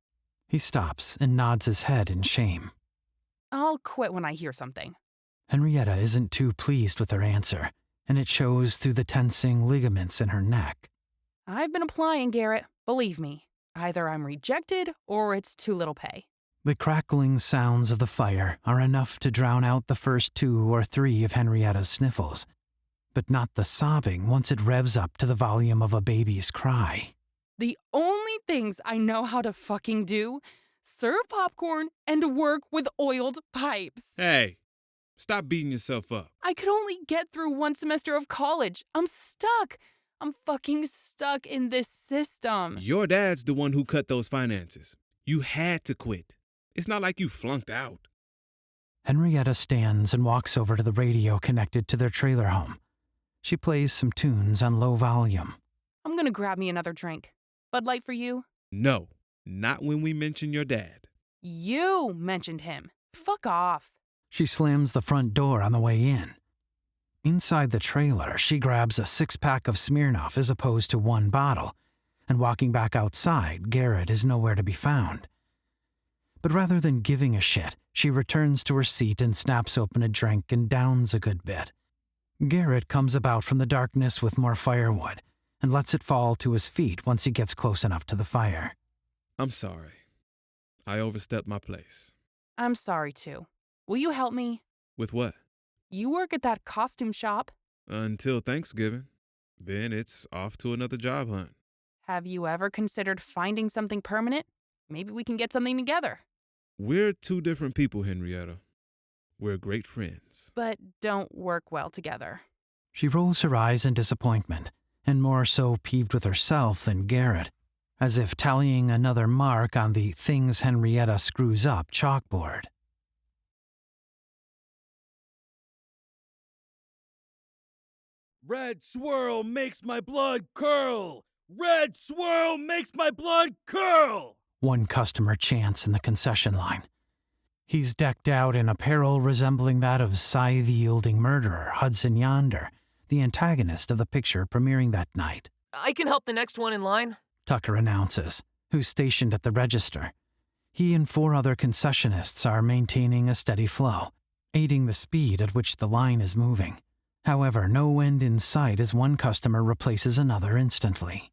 A: He stops and nods his head in shame.
B: I'll quit when I hear something.
A: Henrietta isn't too pleased with her answer, and it shows through the tensing ligaments in her neck.
B: I've been applying, Garret. Believe me. Either I'm rejected or it's too little pay.
A: The crackling sounds of the fire are enough to drown out the first 2 or 3 of Henrietta's sniffles, but not the sobbing once it revs up to the volume of a baby's cry.
B: The only things I know how to fucking do: serve popcorn and work with oiled pipes.
J: Hey, stop beating yourself up.
B: I could only get through 1 semester of college. I'm stuck. I'm fucking stuck in this system.
J: Your dad's the one who cut those finances. You had to quit. It's not like you flunked out.
A: Henrietta stands and walks over to the radio connected to their trailer home. She plays some tunes on low volume.
B: I'm gonna grab me another drink. Bud Light for you?
J: No, not when we mention your dad.
B: You mentioned him. Fuck off.
A: She slams the front door on the way in. Inside the trailer, she grabs a 6-pack of Smirnoff as opposed to 1 bottle, and walking back outside, Garret is nowhere to be found. But rather than giving a shit, she returns to her seat and snaps open a drink and downs a good bit. Garret comes about from the darkness with more firewood and lets it fall to his feet once he gets close enough to the fire.
J: I'm sorry. I overstepped my place.
B: I'm sorry, too. Will you help me?
J: With what?
B: You work at that costume shop.
J: Until Thanksgiving. Then it's off to another job hunt.
B: Have you ever considered finding something permanent? Maybe we can get something together.
J: We're 2 different people, Henrietta. We're great friends.
B: But don't work well together.
A: She rolls her eyes in disappointment, and more so peeved with herself than Garret, as if tallying another mark on the things Henrietta screws up chalkboard.
E: Red swirl makes my blood curl! Red swirl makes my blood curl!
A: One customer chants in the concession line. He's decked out in apparel resembling that of scythe-wielding murderer Hudson Yonder, the antagonist of the picture premiering that night.
F: I can help the next one in line,
A: Tucker announces, who's stationed at the register. He and 4 other concessionists are maintaining a steady flow, aiding the speed at which the line is moving. However, no end in sight as one customer replaces another instantly.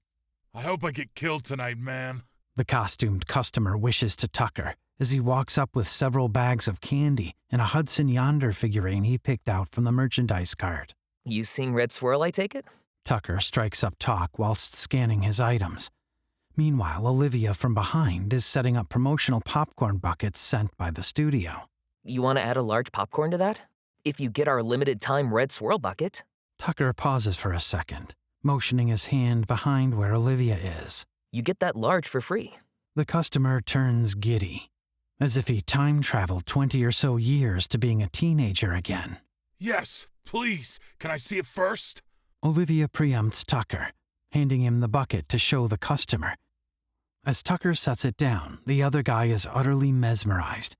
M: I hope I get killed tonight, man.
A: The costumed customer wishes to Tucker as he walks up with several bags of candy and a Hudson Yonder figurine he picked out from the merchandise cart.
F: You sing Red Swirl, I take it?
A: Tucker strikes up talk whilst scanning his items. Meanwhile, Olivia from behind is setting up promotional popcorn buckets sent by the studio.
F: You want to add a large popcorn to that? If you get our limited-time Red Swirl bucket.
A: Tucker pauses for a second, motioning his hand behind where Olivia is.
F: You get that large for free.
A: The customer turns giddy, as if he time-traveled 20 or so years to being a teenager again.
M: Yes, please. Can I see it first?
A: Olivia preempts Tucker, handing him the bucket to show the customer. As Tucker sets it down, the other guy is utterly mesmerized.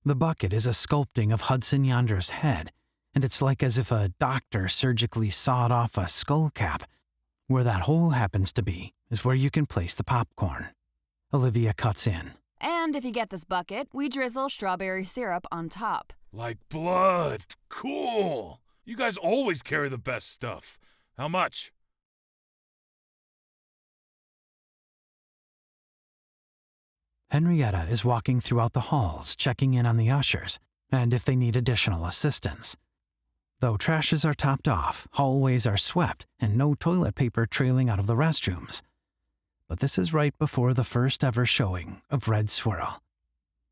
A: The bucket is a sculpting of Hudson Yonder's head, and it's like as if a doctor surgically sawed off a skull cap. Where that hole happens to be is where you can place the popcorn. Olivia cuts in.
C: And if you get this bucket, we drizzle strawberry syrup on top.
M: Like blood. Cool. You guys always carry the best stuff. How much?
A: Henrietta is walking throughout the halls, checking in on the ushers, and if they need additional assistance. Though trashes are topped off, hallways are swept, and no toilet paper trailing out of the restrooms. But this is right before the first ever showing of Red Swirl.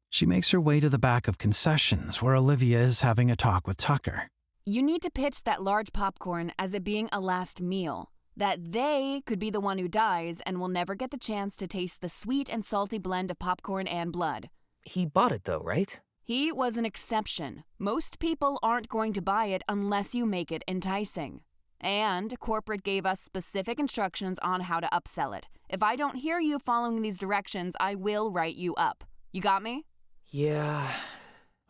A: She makes her way to the back of concessions where Olivia is having a talk with Tucker.
C: You need to pitch that large popcorn as it being a last meal. that they could be the one who dies and will never get the chance to taste the sweet and salty blend of popcorn and blood.
F: He bought it though, right?
C: He was an exception. Most people aren't going to buy it unless you make it enticing. And corporate gave us specific instructions on how to upsell it. If I don't hear you following these directions, I will write you up. You got me?
F: Yeah.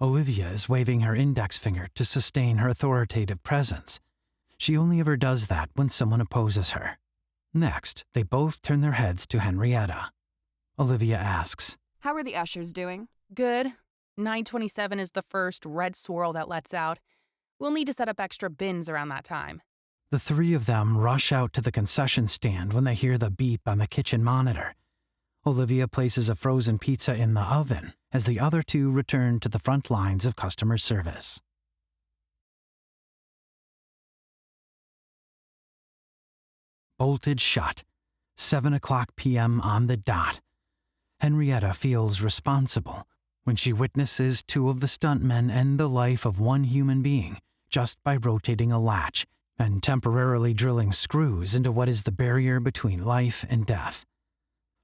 A: Olivia is waving her index finger to sustain her authoritative presence. She only ever does that when someone opposes her. Next, they both turn their heads to Henrietta. Olivia asks,
C: How are the ushers doing?
B: Good. 9:27 is the first red swirl that lets out. We'll need to set up extra bins around that time.
A: The three of them rush out to the concession stand when they hear the beep on the kitchen monitor. Olivia places a frozen pizza in the oven as the other two return to the front lines of customer service. Bolted shut. 7:00 p.m. on the dot. Henrietta feels responsible when she witnesses two of the stuntmen end the life of one human being just by rotating a latch and temporarily drilling screws into what is the barrier between life and death.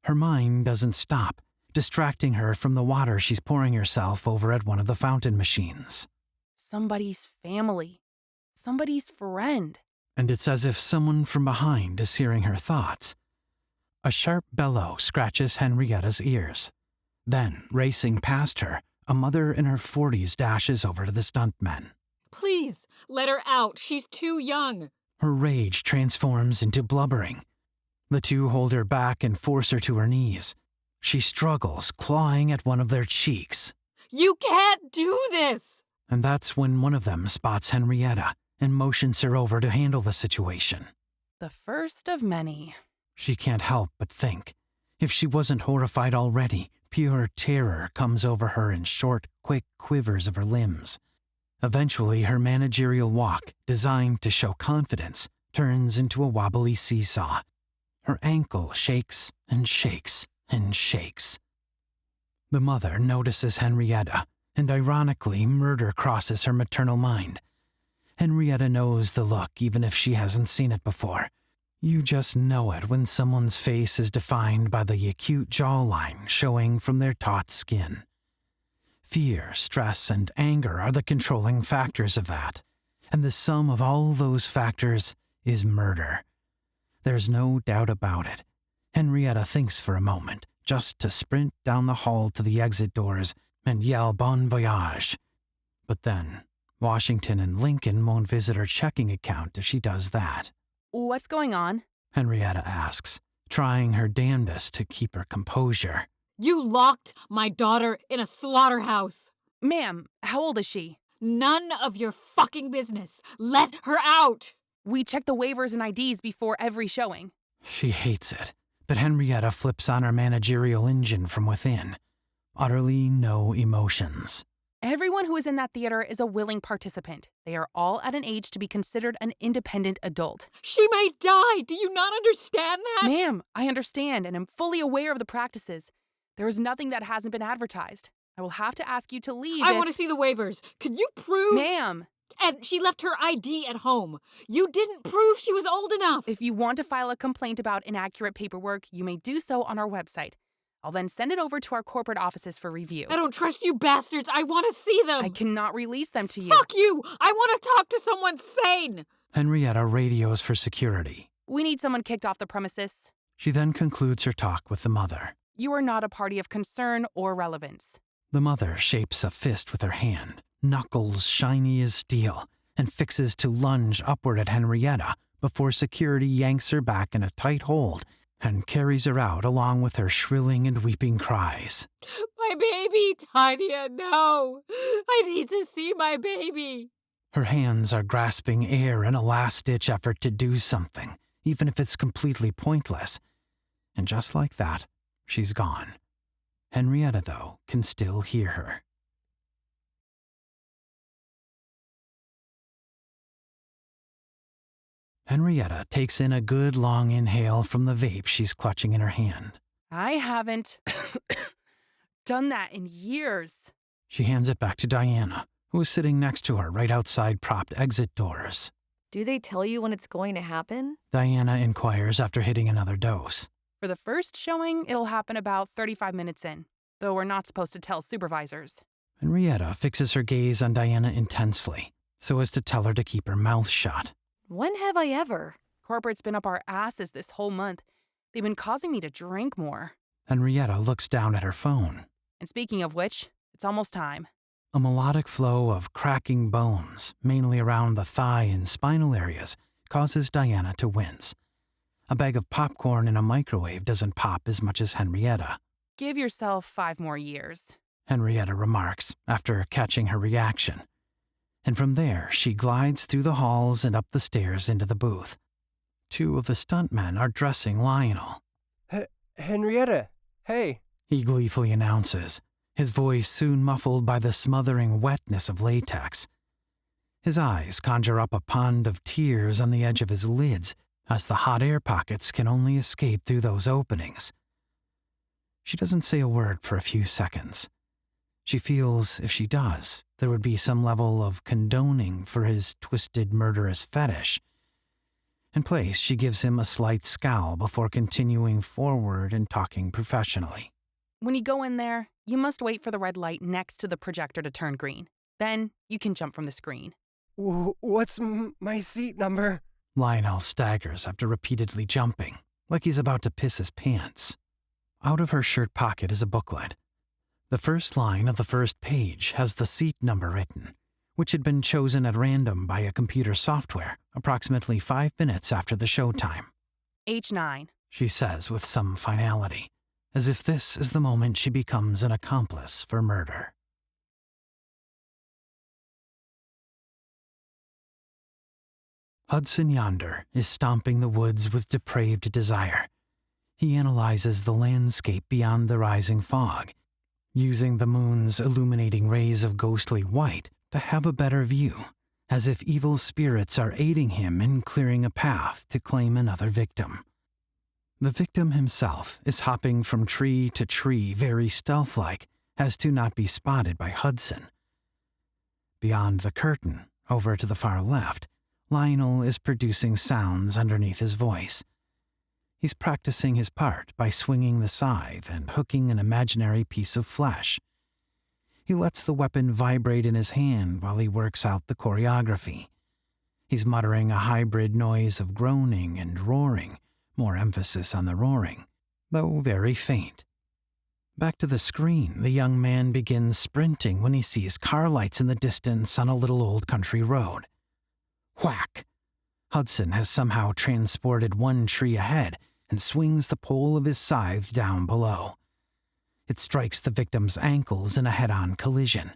A: Her mind doesn't stop, distracting her from the water she's pouring herself over at one of the fountain machines.
B: Somebody's family. Somebody's friend.
A: And it's as if someone from behind is hearing her thoughts. A sharp bellow scratches Henrietta's ears. Then, racing past her, a mother in her 40s dashes over to the stuntmen.
N: Please, let her out. She's too young.
A: Her rage transforms into blubbering. The two hold her back and force her to her knees. She struggles, clawing at one of their cheeks.
N: You can't do this!
A: And that's when one of them spots Henrietta and motions her over to handle the situation.
B: The first of many.
A: She can't help but think. If she wasn't horrified already, pure terror comes over her in short, quick quivers of her limbs. Eventually, her managerial walk, designed to show confidence, turns into a wobbly seesaw. Her ankle shakes and shakes and shakes. The mother notices Henrietta, and ironically, murder crosses her maternal mind. Henrietta knows the look even if she hasn't seen it before. You just know it when someone's face is defined by the acute jawline showing from their taut skin. Fear, stress, and anger are the controlling factors of that, and the sum of all those factors is murder. There's no doubt about it. Henrietta thinks for a moment, just to sprint down the hall to the exit doors and yell bon voyage. But then, Washington and Lincoln won't visit her checking account if she does that.
B: What's going on?
A: Henrietta asks, trying her damnedest to keep her composure.
N: You locked my daughter in a slaughterhouse.
B: Ma'am, how old is she?
N: None of your fucking business. Let her out.
B: We check the waivers and IDs before every showing.
A: She hates it, but Henrietta flips on her managerial engine from within. Utterly no emotions.
B: Everyone who is in that theater is a willing participant. They are all at an age to be considered an independent adult.
N: She may die. Do you not understand that?
B: Ma'am, I understand and am fully aware of the practices. There is nothing that hasn't been advertised. I will have to ask you to leave.
N: I want to see the waivers. Could you prove?
B: Ma'am.
N: And she left her ID at home. You didn't prove she was old enough.
B: If you want to file a complaint about inaccurate paperwork, you may do so on our website. I'll then send it over to our corporate offices for review.
N: I don't trust you bastards. I want to see them.
B: I cannot release them to you.
N: Fuck you. I want to talk to someone sane.
A: Henrietta radios for security.
B: We need someone kicked off the premises.
A: She then concludes her talk with the mother.
B: You are not a party of concern or relevance.
A: The mother shapes a fist with her hand, knuckles shiny as steel, and fixes to lunge upward at Henrietta before security yanks her back in a tight hold and carries her out along with her shrilling and weeping cries.
N: My baby, Tanya, no. I need to see my baby.
A: Her hands are grasping air in a last-ditch effort to do something, even if it's completely pointless. And just like that, she's gone. Henrietta, though, can still hear her. Henrietta takes in a good long inhale from the vape she's clutching in her hand.
B: I haven't done that in years.
A: She hands it back to Diana, who is sitting next to her right outside propped exit doors.
O: Do they tell you when it's going to happen?
A: Diana inquires after hitting another dose.
B: For the first showing, it'll happen about 35 minutes in, though we're not supposed to tell supervisors.
A: Henrietta fixes her gaze on Diana intensely, so as to tell her to keep her mouth shut.
O: When have I ever?
B: Corporate's been up our asses this whole month. They've been causing me to drink more.
A: Henrietta looks down at her phone.
B: And speaking of which, it's almost time.
A: A melodic flow of cracking bones, mainly around the thigh and spinal areas, causes Diana to wince. A bag of popcorn in a microwave doesn't pop as much as Henrietta.
B: Give yourself 5 more years,
A: Henrietta remarks, after catching her reaction. And from there, she glides through the halls and up the stairs into the booth. 2 of the stuntmen are dressing Lionel.
D: Henrietta, hey,
A: he gleefully announces, his voice soon muffled by the smothering wetness of latex. His eyes conjure up a pond of tears on the edge of his lids, as the hot air pockets can only escape through those openings. She doesn't say a word for a few seconds. She feels if she does, there would be some level of condoning for his twisted, murderous fetish. In place, she gives him a slight scowl before continuing forward and talking professionally.
B: When you go in there, you must wait for the red light next to the projector to turn green. Then you can jump from the screen.
D: What's my seat number?
A: Lionel staggers after repeatedly jumping, like he's about to piss his pants. Out of her shirt pocket is a booklet. The first line of the first page has the seat number written, which had been chosen at random by a computer software approximately 5 minutes after the showtime.
B: H9,
A: she says with some finality, as if this is the moment she becomes an accomplice for murder. Hudson yonder is stomping the woods with depraved desire. He analyzes the landscape beyond the rising fog, using the moon's illuminating rays of ghostly white to have a better view, as if evil spirits are aiding him in clearing a path to claim another victim. The victim himself is hopping from tree to tree very stealth-like, as to not be spotted by Hudson. Beyond the curtain, over to the far left, Lionel is producing sounds underneath his voice. He's practicing his part by swinging the scythe and hooking an imaginary piece of flesh. He lets the weapon vibrate in his hand while he works out the choreography. He's muttering a hybrid noise of groaning and roaring, more emphasis on the roaring, though very faint. Back to the screen, the young man begins sprinting when he sees car lights in the distance on a little old country road. Whack! Hudson has somehow transported one tree ahead and swings the pole of his scythe down below. It strikes the victim's ankles in a head-on collision.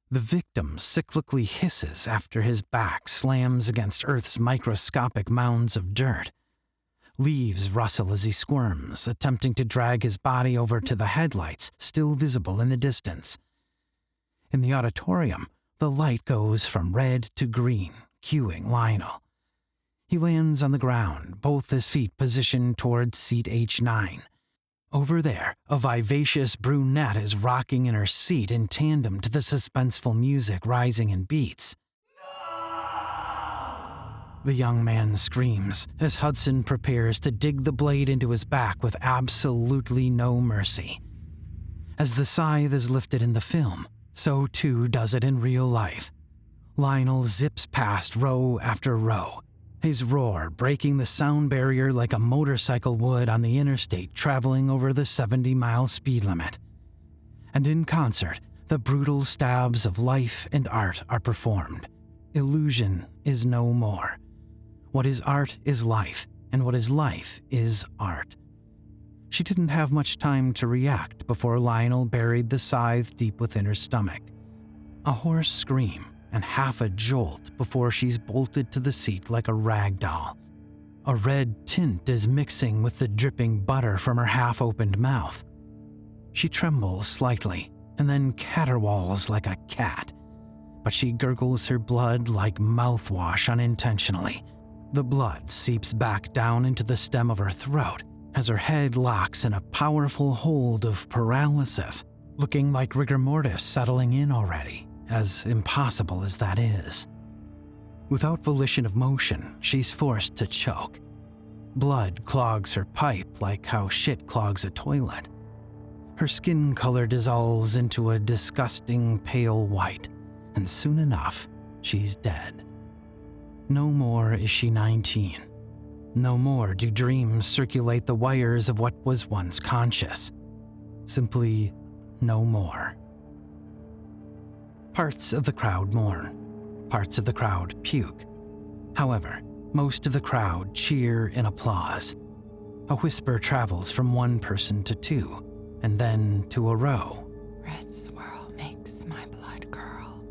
A: The victim cyclically hisses after his back slams against Earth's microscopic mounds of dirt. Leaves rustle as he squirms, attempting to drag his body over to the headlights still visible in the distance. In the auditorium, the light goes from red to green, cueing Lionel. He lands on the ground, both his feet positioned towards seat H9. Over there, a vivacious brunette is rocking in her seat in tandem to the suspenseful music rising in beats. The young man screams as Hudson prepares to dig the blade into his back with absolutely no mercy. As the scythe is lifted in the film, so too does it in real life. Lionel zips past row after row, his roar breaking the sound barrier like a motorcycle would on the interstate traveling over the 70-mile speed limit. And in concert, the brutal stabs of life and art are performed. Illusion is no more. What is art is life, and what is life is art. She didn't have much time to react before Lionel buried the scythe deep within her stomach. A hoarse scream and half a jolt before she's bolted to the seat like a rag doll. A red tint is mixing with the dripping butter from her half-opened mouth. She trembles slightly and then caterwauls like a cat, but she gurgles her blood like mouthwash unintentionally. The blood seeps back down into the stem of her throat as her head locks in a powerful hold of paralysis, looking like rigor mortis settling in already, as impossible as that is. Without volition of motion, she's forced to choke. Blood clogs her pipe like how shit clogs a toilet. Her skin color dissolves into a disgusting pale white, and soon enough, she's dead. No more is she 19. No more do dreams circulate the wires of what was once conscious. Simply no more. Parts of the crowd mourn. Parts of the crowd puke. However, most of the crowd cheer in applause. A whisper travels from one person to two, and then to a row.
P: Red swirl makes my blood curl.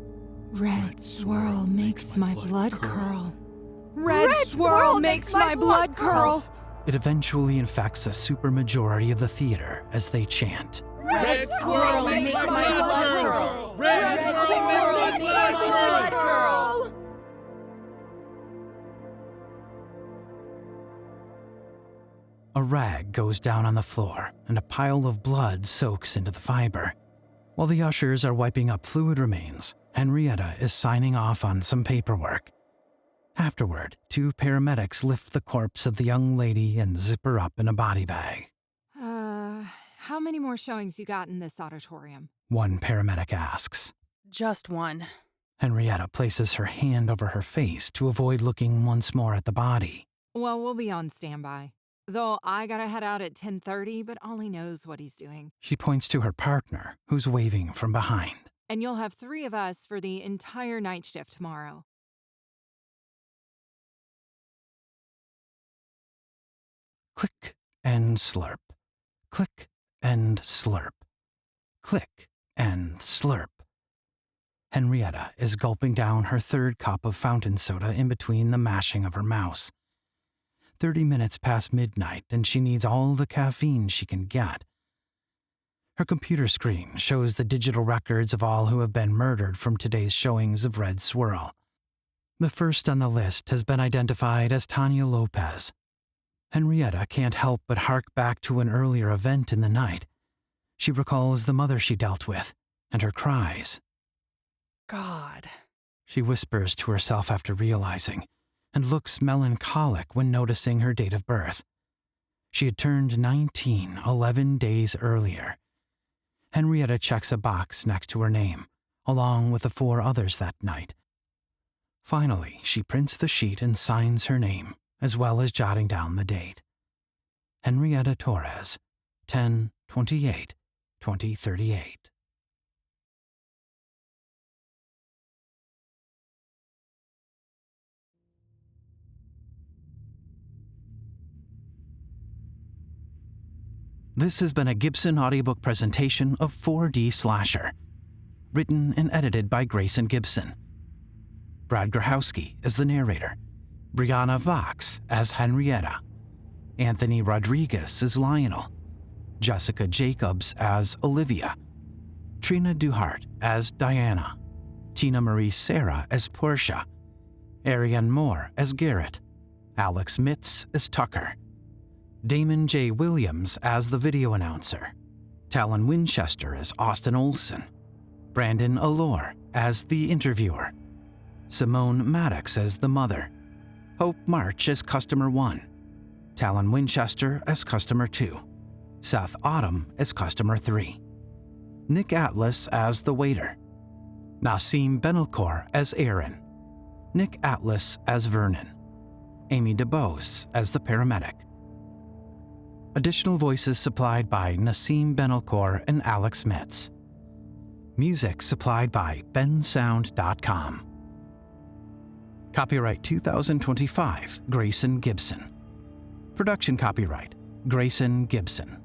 P: Red swirl makes my blood curl.
Q: Red swirl makes my blood curl.
A: It eventually infects a supermajority of the theater as they chant.
Q: Red swirl makes my blood curl. Red swirl makes my blood curl.
A: A rag goes down on the floor, and a pile of blood soaks into the fiber. While the ushers are wiping up fluid remains, Henrietta is signing off on some paperwork. Afterward, 2 paramedics lift the corpse of the young lady and zip her up in a body bag.
R: How many more showings you got in this auditorium?
A: One paramedic asks.
B: Just one.
A: Henrietta places her hand over her face to avoid looking once more at the body.
R: Well, we'll be on standby. Though I gotta head out at 10:30, but Ollie knows what he's doing.
A: She points to her partner, who's waving from behind.
R: And you'll have 3 of us for the entire night shift tomorrow.
A: Click and slurp. Click and slurp. Click and slurp. Henrietta is gulping down her 3rd cup of fountain soda in between the mashing of her mouse. 30 minutes past midnight, and she needs all the caffeine she can get. Her computer screen shows the digital records of all who have been murdered from today's showings of Red Swirl. The first on the list has been identified as Tanya Lopez. Henrietta can't help but hark back to an earlier event in the night. She recalls the mother she dealt with, and her cries.
B: God.
A: She whispers to herself after realizing, and looks melancholic when noticing her date of birth. She had turned 19 11 days earlier. Henrietta checks a box next to her name, along with the 4 others that night. Finally, she prints the sheet and signs her name, as well as jotting down the date. Henrietta Torres, 10/28/2038. This has been a Gibson audiobook presentation of 4D Slasher, written and edited by Greyson Gibson. Brad Grochowski as the narrator, Brianna Vox as Henrietta, Anthony Rodriguez as Lionel, Jessica Jacobs as Olivia, Trina Deuhart as Diana, Tina Marie Serra as Porsche, Erion Moore as Garret, Alex Mitz as Tucker, Damon J Williams as the video announcer, Talen Winchester as Austin Olson, Brandon Alor as the interviewer, Simone Maddox as the mother, Hope March as Customer 1, Talen Winchester as Customer 2, Seth Autumn as Customer 3, Nick Atlas as the waiter, Nasim Benelkour as Erin, Nick Atlas as Vernin, Amy Dubose as the paramedic. Additional voices supplied by Nasim Benelkour and Alex Mitz. Music supplied by bensound.com. Copyright 2025, Greyson Gibson. Production copyright, Greyson Gibson.